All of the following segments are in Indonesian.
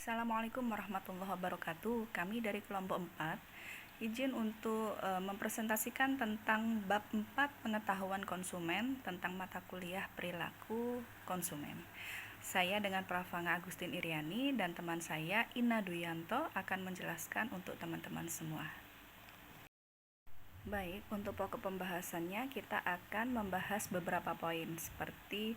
Assalamualaikum warahmatullahi wabarakatuh. Kami dari kelompok 4 izin untuk mempresentasikan tentang bab 4 pengetahuan konsumen tentang mata kuliah perilaku konsumen. Saya dengan Prof. Agustin Iriani dan teman saya Ina Duyanto akan menjelaskan untuk teman-teman semua. Baik, untuk pokok pembahasannya kita akan membahas beberapa poin seperti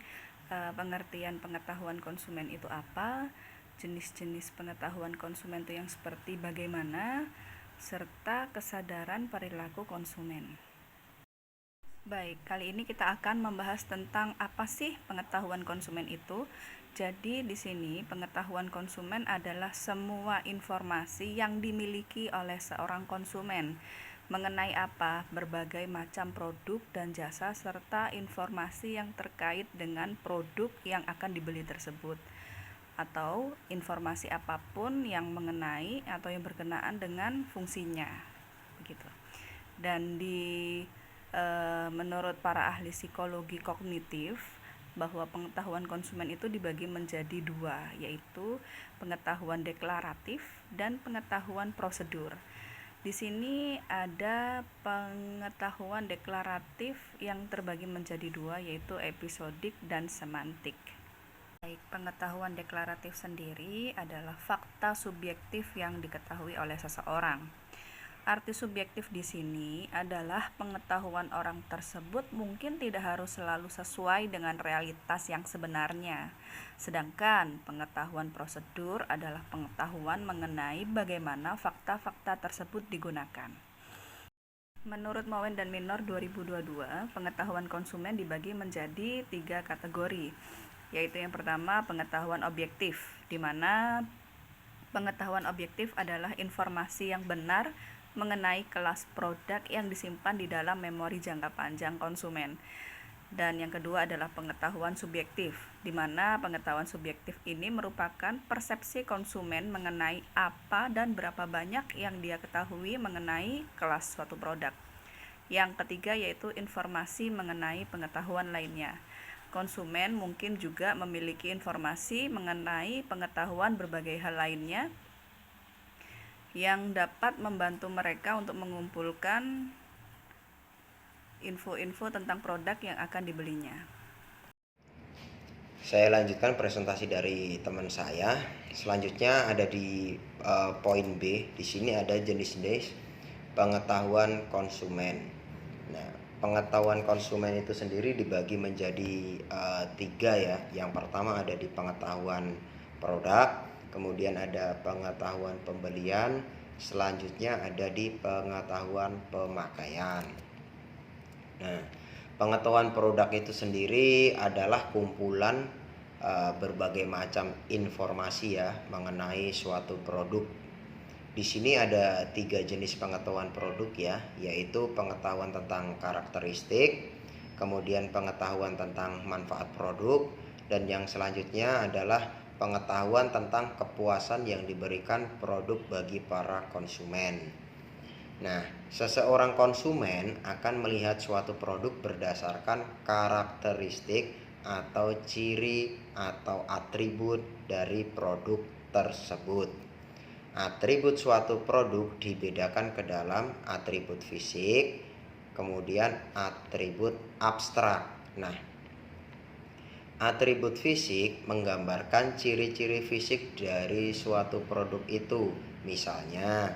pengertian pengetahuan konsumen itu apa, jenis-jenis pengetahuan konsumen itu yang seperti bagaimana, serta kesadaran perilaku konsumen. Baik, kali ini kita akan membahas tentang apa sih pengetahuan konsumen itu. Jadi di sini pengetahuan konsumen adalah semua informasi yang dimiliki oleh seorang konsumen mengenai apa berbagai macam produk dan jasa serta informasi yang terkait dengan produk yang akan dibeli tersebut atau informasi apapun yang mengenai atau yang berkenaan dengan fungsinya begitu. Dan menurut para ahli psikologi kognitif bahwa pengetahuan konsumen itu dibagi menjadi dua, yaitu pengetahuan deklaratif dan pengetahuan prosedur. Di sini ada pengetahuan deklaratif yang terbagi menjadi dua, yaitu episodik dan semantik. Baik, pengetahuan deklaratif sendiri adalah fakta subjektif yang diketahui oleh seseorang. Arti subjektif di sini adalah pengetahuan orang tersebut mungkin tidak harus selalu sesuai dengan realitas yang sebenarnya. Sedangkan pengetahuan prosedur adalah pengetahuan mengenai bagaimana fakta-fakta tersebut digunakan. Menurut Mowen dan Minor 2022, pengetahuan konsumen dibagi menjadi 3 kategori, yaitu yang pertama pengetahuan objektif, di mana pengetahuan objektif adalah informasi yang benar mengenai kelas produk yang disimpan di dalam memori jangka panjang konsumen. Dan yang kedua adalah pengetahuan subjektif, di mana pengetahuan subjektif ini merupakan persepsi konsumen mengenai apa dan berapa banyak yang dia ketahui mengenai kelas suatu produk. Yang ketiga yaitu informasi mengenai pengetahuan lainnya. Konsumen mungkin juga memiliki informasi mengenai pengetahuan berbagai hal lainnya yang dapat membantu mereka untuk mengumpulkan info-info tentang produk yang akan dibelinya. Saya lanjutkan presentasi dari teman saya. Selanjutnya ada di poin B. Di sini ada jenis-jenis pengetahuan konsumen. Nah, pengetahuan konsumen itu sendiri dibagi menjadi 3 ya. Yang pertama ada di pengetahuan produk, kemudian ada pengetahuan pembelian, selanjutnya ada di pengetahuan pemakaian. Nah, pengetahuan produk itu sendiri adalah kumpulan berbagai macam informasi ya mengenai suatu produk. Di sini ada 3 jenis pengetahuan produk ya, yaitu pengetahuan tentang karakteristik, kemudian pengetahuan tentang manfaat produk, dan yang selanjutnya adalah pengetahuan tentang kepuasan yang diberikan produk bagi para konsumen. Nah, seseorang konsumen akan melihat suatu produk berdasarkan karakteristik atau ciri atau atribut dari produk tersebut. Atribut suatu produk dibedakan ke dalam atribut fisik, kemudian atribut abstrak. Nah, atribut fisik menggambarkan ciri-ciri fisik dari suatu produk itu. Misalnya,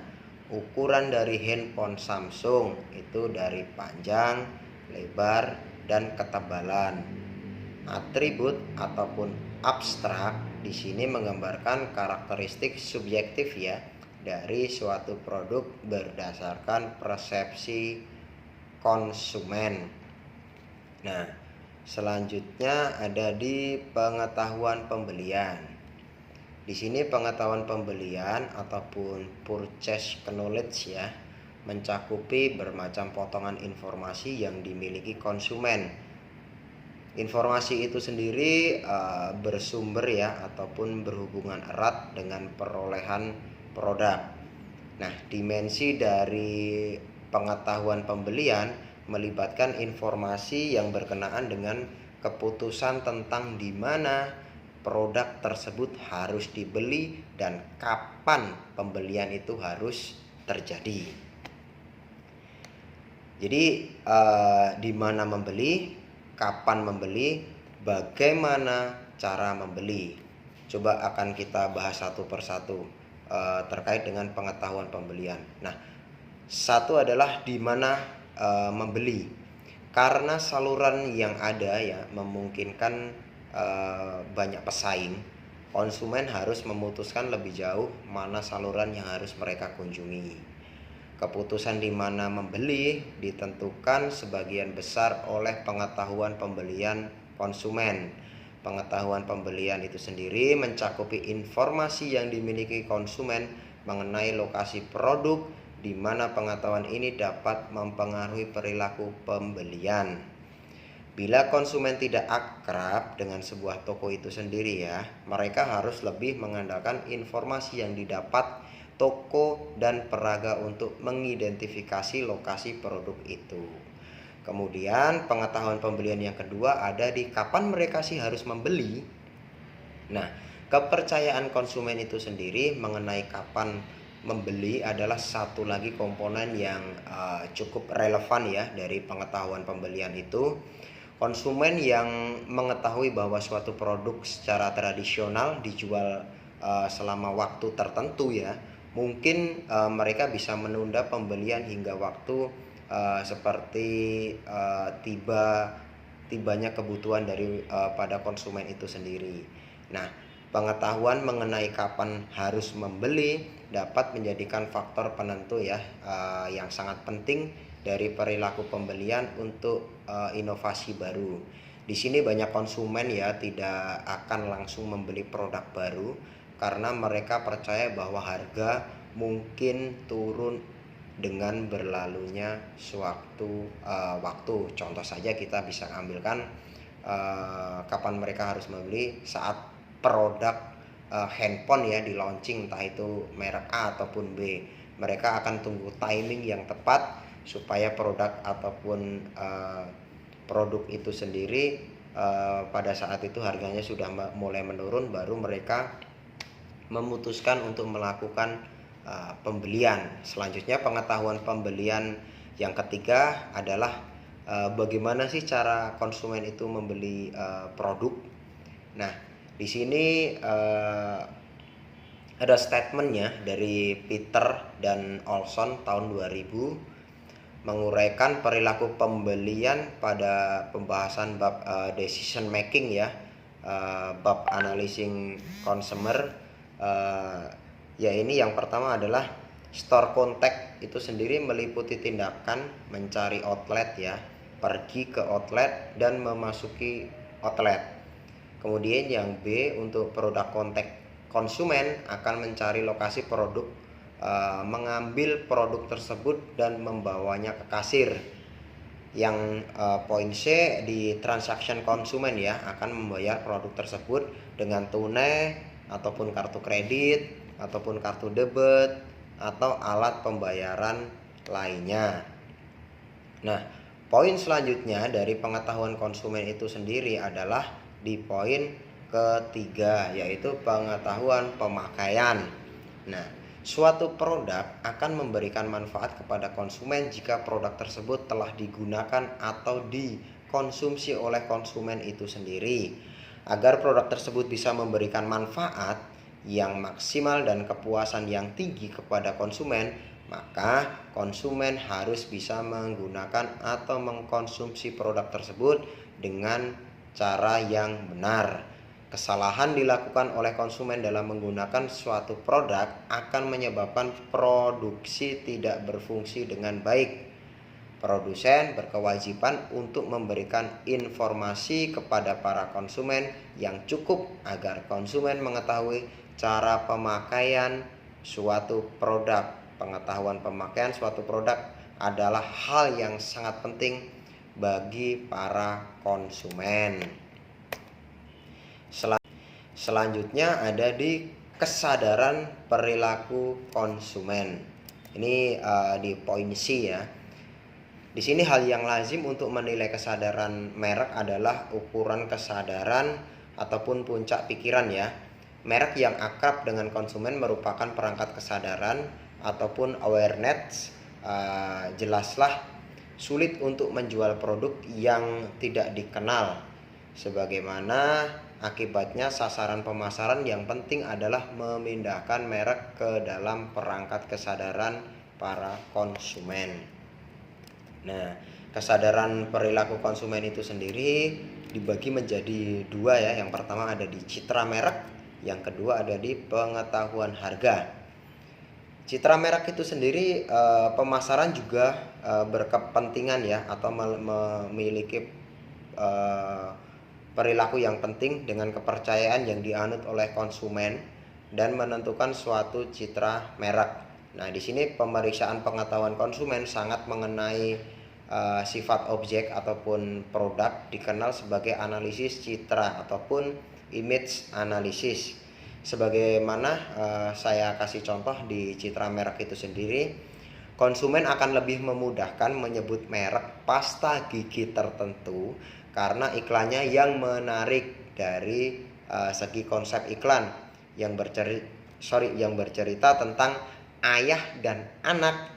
ukuran dari handphone Samsung itu dari panjang, lebar, dan ketebalan. Atribut ataupun abstrak di sini menggambarkan karakteristik subjektif ya dari suatu produk berdasarkan persepsi konsumen. Nah, selanjutnya ada di pengetahuan pembelian. Di sini pengetahuan pembelian ataupun purchase knowledge ya mencakupi bermacam potongan informasi yang dimiliki konsumen. Informasi itu sendiri bersumber ya ataupun berhubungan erat dengan perolehan produk. Nah, dimensi dari pengetahuan pembelian melibatkan informasi yang berkenaan dengan keputusan tentang di mana produk tersebut harus dibeli dan kapan pembelian itu harus terjadi. Jadi di mana membeli, kapan membeli, bagaimana cara membeli. Coba akan kita bahas satu persatu terkait dengan pengetahuan pembelian. Nah, satu adalah di mana membeli. Karena saluran yang ada ya memungkinkan banyak pesaing, konsumen harus memutuskan lebih jauh mana saluran yang harus mereka kunjungi. Keputusan di mana membeli ditentukan sebagian besar oleh pengetahuan pembelian konsumen. Pengetahuan pembelian itu sendiri mencakupi informasi yang dimiliki konsumen mengenai lokasi produk, di mana pengetahuan ini dapat mempengaruhi perilaku pembelian. Bila konsumen tidak akrab dengan sebuah toko itu sendiri ya, mereka harus lebih mengandalkan informasi yang didapat toko dan peraga untuk mengidentifikasi lokasi produk itu. Kemudian pengetahuan pembelian yang kedua ada di kapan mereka sih harus membeli. Nah, kepercayaan konsumen itu sendiri mengenai kapan membeli adalah satu lagi komponen yang cukup relevan ya dari pengetahuan pembelian itu. Konsumen yang mengetahui bahwa suatu produk secara tradisional dijual selama waktu tertentu ya, mungkin mereka bisa menunda pembelian hingga waktu seperti tibanya kebutuhan dari pada konsumen itu sendiri. Nah, pengetahuan mengenai kapan harus membeli dapat menjadikan faktor penentu ya yang sangat penting dari perilaku pembelian untuk inovasi baru. Di sini banyak konsumen ya tidak akan langsung membeli produk baru karena mereka percaya bahwa harga mungkin turun dengan berlalunya suatu waktu. Contoh saja kita bisa ambilkan kapan mereka harus membeli saat produk handphone ya di launching, entah itu merek A ataupun B. Mereka akan tunggu timing yang tepat supaya produk ataupun produk itu sendiri pada saat itu harganya sudah mulai menurun, baru mereka memutuskan untuk melakukan pembelian. Selanjutnya pengetahuan pembelian yang ketiga adalah bagaimana sih cara konsumen itu membeli produk. Nah, di sini ada statementnya dari Peter dan Olson tahun 2000 menguraikan perilaku pembelian pada pembahasan bab decision making ya, bab analyzing consumer. Ya ini yang pertama adalah store contact itu sendiri meliputi tindakan mencari outlet ya, pergi ke outlet dan memasuki outlet. Kemudian yang B untuk produk contact, konsumen akan mencari lokasi produk, mengambil produk tersebut dan membawanya ke kasir. Yang poin C di transaction konsumen ya, akan membayar produk tersebut dengan tunai ataupun kartu kredit ataupun kartu debit atau alat pembayaran lainnya. Nah, poin selanjutnya dari pengetahuan konsumen itu sendiri adalah di poin ketiga, yaitu pengetahuan pemakaian. Nah, suatu produk akan memberikan manfaat kepada konsumen jika produk tersebut telah digunakan atau dikonsumsi oleh konsumen itu sendiri. Agar produk tersebut bisa memberikan manfaat yang maksimal dan kepuasan yang tinggi kepada konsumen, maka konsumen harus bisa menggunakan atau mengkonsumsi produk tersebut dengan cara yang benar. Kesalahan dilakukan oleh konsumen dalam menggunakan suatu produk akan menyebabkan produksi tidak berfungsi dengan baik. Produsen berkewajiban untuk memberikan informasi kepada para konsumen yang cukup agar konsumen mengetahui cara pemakaian suatu produk. Pengetahuan pemakaian suatu produk adalah hal yang sangat penting bagi para konsumen. Selanjutnya ada di kesadaran perilaku konsumen. Ini di poin C ya. Di sini hal yang lazim untuk menilai kesadaran merek adalah ukuran kesadaran ataupun puncak pikiran ya. Merek yang akrab dengan konsumen merupakan perangkat kesadaran ataupun awareness. Jelaslah sulit untuk menjual produk yang tidak dikenal. Sebagaimana akibatnya sasaran pemasaran yang penting adalah memindahkan merek ke dalam perangkat kesadaran para konsumen. Nah, kesadaran perilaku konsumen itu sendiri dibagi menjadi dua ya. Yang pertama ada di citra merek, yang kedua ada di pengetahuan harga. Citra merek itu sendiri pemasaran juga berkepentingan ya, atau memiliki perilaku yang penting dengan kepercayaan yang dianut oleh konsumen dan menentukan suatu citra merek. Nah, di sini pemeriksaan pengetahuan konsumen sangat mengenai sifat objek ataupun produk dikenal sebagai analisis citra ataupun image analysis. Sebagaimana saya kasih contoh di citra merek itu sendiri, konsumen akan lebih memudahkan menyebut merek pasta gigi tertentu karena iklannya yang menarik dari segi konsep iklan yang bercerita tentang ayah dan anak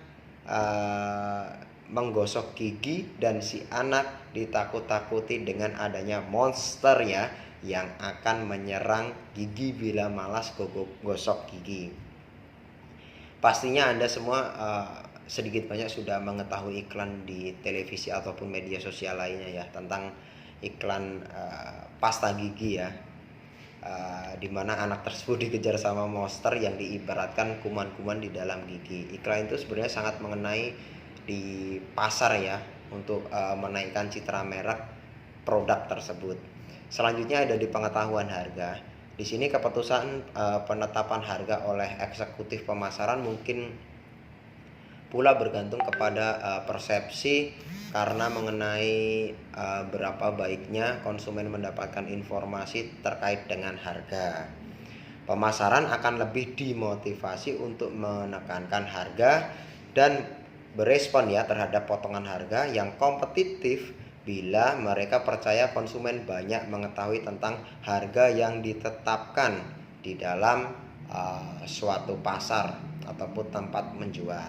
menggosok gigi dan si anak ditakut-takuti dengan adanya monster ya yang akan menyerang gigi bila malas gosok gigi. Pastinya Anda semua sedikit banyak sudah mengetahui iklan di televisi ataupun media sosial lainnya ya tentang iklan pasta gigi ya, di mana anak tersebut dikejar sama monster yang diibaratkan kuman-kuman di dalam gigi. Iklan itu sebenarnya sangat mengenai di pasar ya untuk menaikkan citra merek produk tersebut. Selanjutnya ada di pengetahuan harga. Di sini keputusan penetapan harga oleh eksekutif pemasaran mungkin pula bergantung kepada persepsi karena mengenai berapa baiknya konsumen mendapatkan informasi terkait dengan harga. Pemasaran akan lebih dimotivasi untuk menekankan harga dan berespon ya terhadap potongan harga yang kompetitif bila mereka percaya konsumen banyak mengetahui tentang harga yang ditetapkan di dalam suatu pasar ataupun tempat menjual.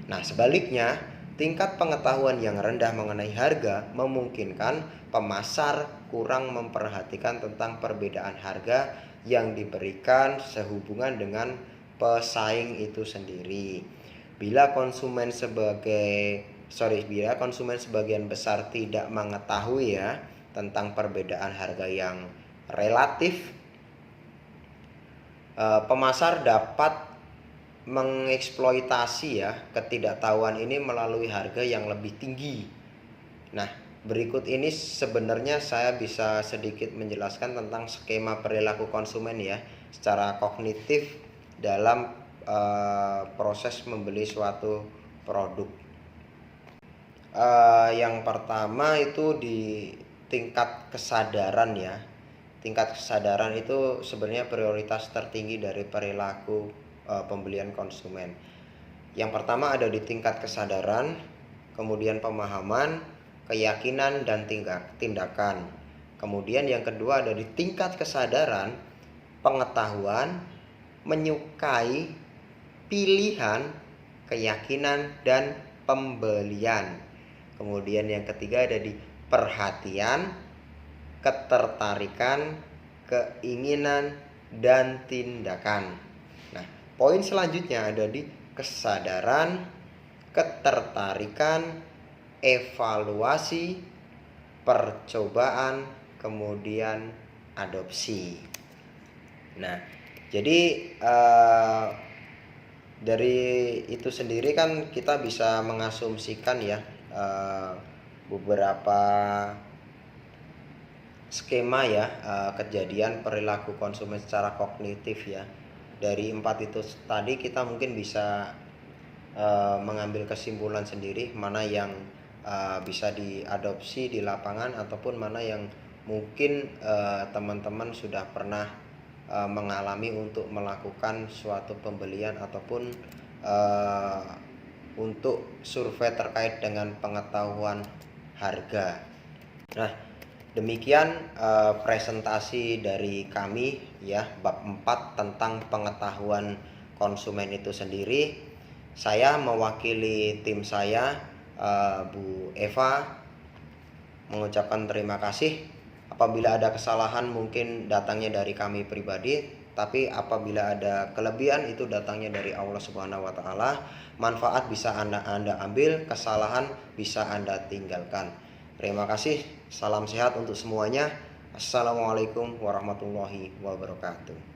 Nah, sebaliknya, tingkat pengetahuan yang rendah mengenai harga memungkinkan pemasar kurang memperhatikan tentang perbedaan harga yang diberikan sehubungan dengan pesaing itu sendiri. Bila konsumen sebagian besar tidak mengetahui ya tentang perbedaan harga yang relatif, pemasar dapat mengeksploitasi ya ketidaktahuan ini melalui harga yang lebih tinggi. Nah, berikut ini sebenarnya saya bisa sedikit menjelaskan tentang skema perilaku konsumen ya secara kognitif dalam proses membeli suatu produk. Yang pertama itu di tingkat kesadaran ya. Tingkat kesadaran itu sebenarnya prioritas tertinggi dari perilaku pembelian konsumen. Yang pertama ada di tingkat kesadaran, kemudian pemahaman, keyakinan dan tindakan. Kemudian yang kedua ada di tingkat kesadaran, pengetahuan, menyukai, pilihan, keyakinan dan pembelian. Kemudian yang ketiga ada di perhatian, ketertarikan, keinginan dan tindakan. Nah, poin selanjutnya ada di kesadaran, ketertarikan, evaluasi, percobaan, kemudian adopsi. Nah, jadi dari itu sendiri kan kita bisa mengasumsikan ya beberapa skema ya kejadian perilaku konsumen secara kognitif ya. Dari 4 itu tadi kita mungkin bisa mengambil kesimpulan sendiri mana yang bisa diadopsi di lapangan ataupun mana yang mungkin teman-teman sudah pernah mengalami untuk melakukan suatu pembelian ataupun untuk survei terkait dengan pengetahuan harga. Nah, Demikian presentasi dari kami ya, bab 4 tentang pengetahuan konsumen itu sendiri. Saya mewakili tim saya, Bu Eva, mengucapkan terima kasih. Apabila ada kesalahan mungkin datangnya dari kami pribadi, tapi apabila ada kelebihan itu datangnya dari Allah Subhanahu wa taala. Manfaat bisa Anda ambil, kesalahan bisa Anda tinggalkan. Terima kasih. Salam sehat untuk semuanya. Assalamualaikum warahmatullahi wabarakatuh.